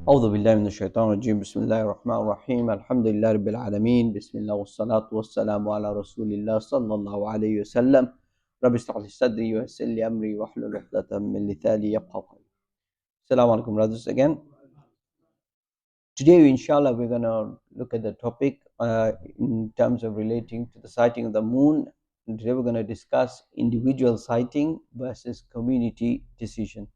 أعوذ بالله من الشيطان الرجيم بسم الله الرحمن الرحيم الحمد لله رب العالمين بسم الله والصلاة والسلام على رسول الله صلى الله عليه وسلم رب اشرح لي صدري ويسر لي أمري واحلل عقدة من لساني يفقهوا قولي. Assalamu alaikum brothers again. Today inshallah we're going to look at the topic in terms of relating to the sighting of the moon. And today we're going to discuss individual sighting versus community decision.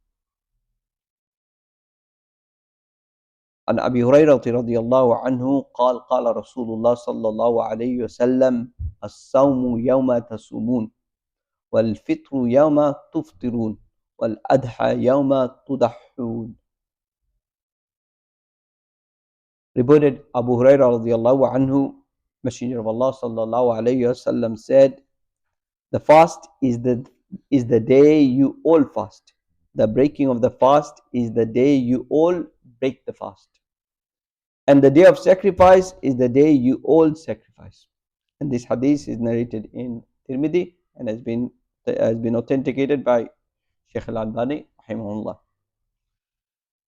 عن أبي هريرة رضي الله عنه قال قال رسول الله صلى الله عليه وسلم الصوم يوم تصومون والفطر يوم تفطرون والأضحى يوم تضحون. Reported Abu Hurayrah radiallahu anhu, Messenger of Allah sallallahu alayhi wasallam said, the fast is the day you all fast. The breaking of the fast is the day you all break the fast. And the day of sacrifice is the day you all sacrifice. And this hadith is narrated in Tirmidhi and has been authenticated by Shaykh al-Albani rahimahullah.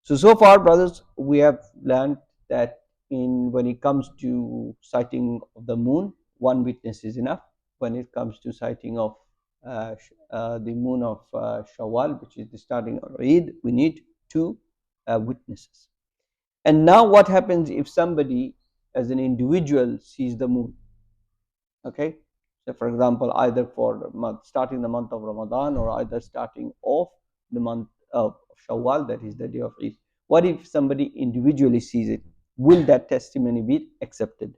So far, brothers, we have learned that when it comes to sighting of the moon, one witness is enough. When it comes to sighting of the moon of Shawwal, which is the starting of Eid, we need two witnesses. And now what happens if somebody as an individual sees the moon? Okay, so for example, either for starting the month of Ramadan or either starting off the month of Shawwal, that is the day of Eid. What if somebody individually sees it? Will that testimony be accepted?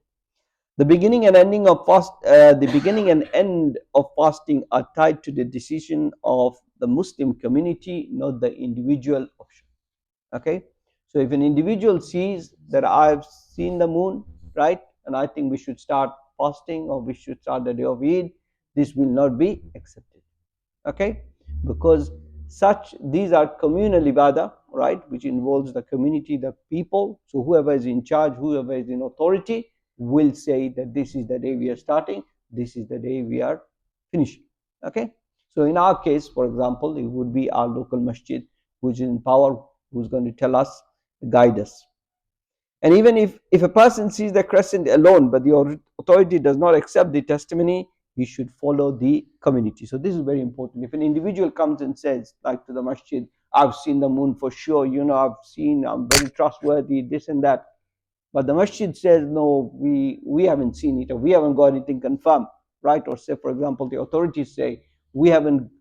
The beginning and ending of the beginning and end of fasting are tied to the decision of the Muslim community, not the individual option. Okay, so if an individual sees that I've seen the moon, right, and I think we should start fasting or we should start the day of Eid, this will not be accepted. Okay, because these are communal ibadah, right, which involves the community, the people. So whoever is in charge, whoever is in authority will say that this is the day we are starting, this is the day we are finishing. Okay, so in our case, for example, it would be our local masjid which is in power, who's going to tell us, guide us. And even if a person sees the crescent alone, but the authority does not accept the testimony, he should follow the community. So this is very important. If an individual comes and says, like to the masjid, I've seen the moon for sure, I'm very trustworthy, this and that. But the masjid says, no, we haven't seen it, or we haven't got anything confirmed, right? Or say, for example, the authorities say, we haven't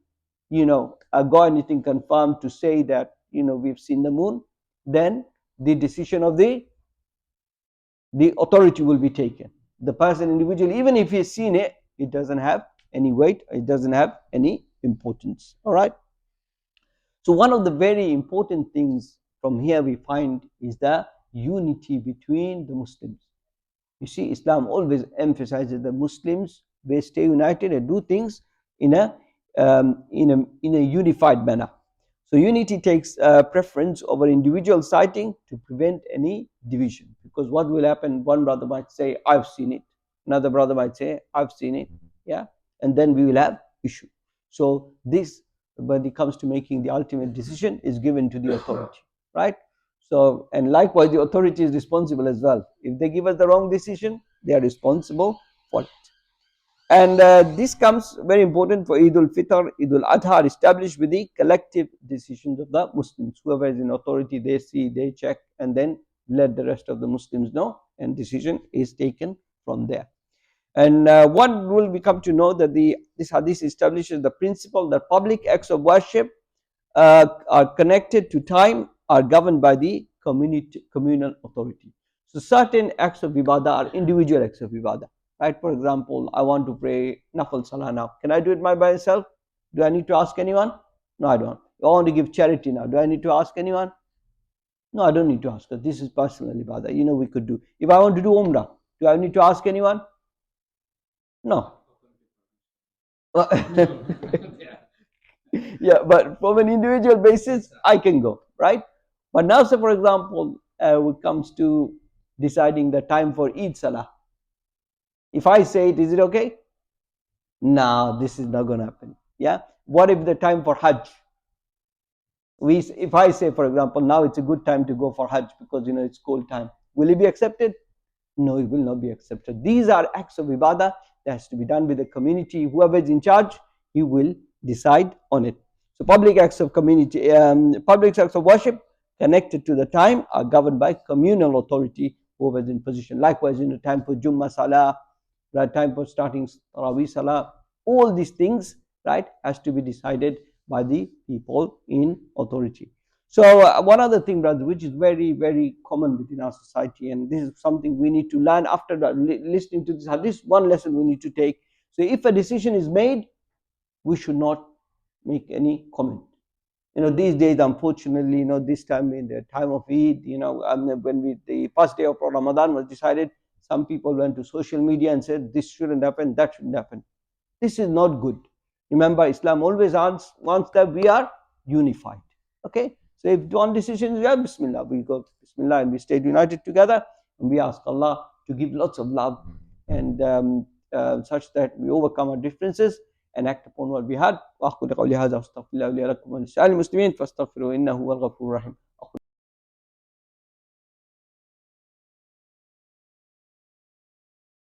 got anything confirmed to say that we've seen the moon, then the decision of the authority will be taken. The person individually, even if he's seen it, it doesn't have any weight, it doesn't have any importance. All right, so one of the very important things from here we find is the unity between the Muslims. You see, Islam always emphasizes that Muslims, they stay united and do things in a unified manner. So unity takes preference over individual sighting to prevent any division. Because what will happen? One brother might say, "I've seen it." Another brother might say, "I've seen it." Yeah, and then we will have issue. So this, when it comes to making the ultimate decision, is given to the authority, right? So, and likewise, the authority is responsible as well. If they give us the wrong decision, they are responsible for it. And this comes very important for Eid al-Fitr, Eid al-Adha are established with the collective decisions of the Muslims. Whoever is in authority, they see, they check, and then let the rest of the Muslims know, and decision is taken from there. And one will become to know that this hadith establishes the principle that public acts of worship are connected to time, are governed by the communal authority. So certain acts of ibadah are individual acts of ibadah. Right? For example, I want to pray Nafal Salah now. Can I do it by myself? Do I need to ask anyone? No, I don't. I want to give charity now. Do I need to ask anyone? No, I don't need to ask, because this is personal ibadah. We could do. If I want to do Umrah, do I need to ask anyone? No. Yeah, but from an individual basis, I can go, right? But now, say for example, when it comes to deciding the time for Eid Salah, if I say it, is it okay? No, this is not going to happen. Yeah. What if the time for Hajj? If I say, for example, now it's a good time to go for Hajj because it's cold time, will it be accepted? No, it will not be accepted. These are acts of ibadah that has to be done with the community. Whoever is in charge, he will decide on it. So public acts of community, public acts of worship connected to the time are governed by communal authority, whoever is in position. Likewise, in the time for Jummah Salah, right, time for starting Tarawih Salah, all these things, right, has to be decided by the people in authority. So one other thing, brother, which is very, very common within our society, and this is something we need to learn after listening to this hadith, one lesson we need to take. So if a decision is made, we should not make any comment. These days, unfortunately, this time in the time of Eid, when the first day of Ramadan was decided, some people went to social media and said, this shouldn't happen, that shouldn't happen. This is not good. Remember, Islam always wants that we are unified. Okay? So if one decision is, yeah, Bismillah, we go Bismillah and we stay united together, and we ask Allah to give lots of love and such that we overcome our differences and act upon what we had. وأقول قولي هذا واستغفر الله لي ولكم ولسائر المسلمين فاستغفروه إنه هو الغفور الرحيم.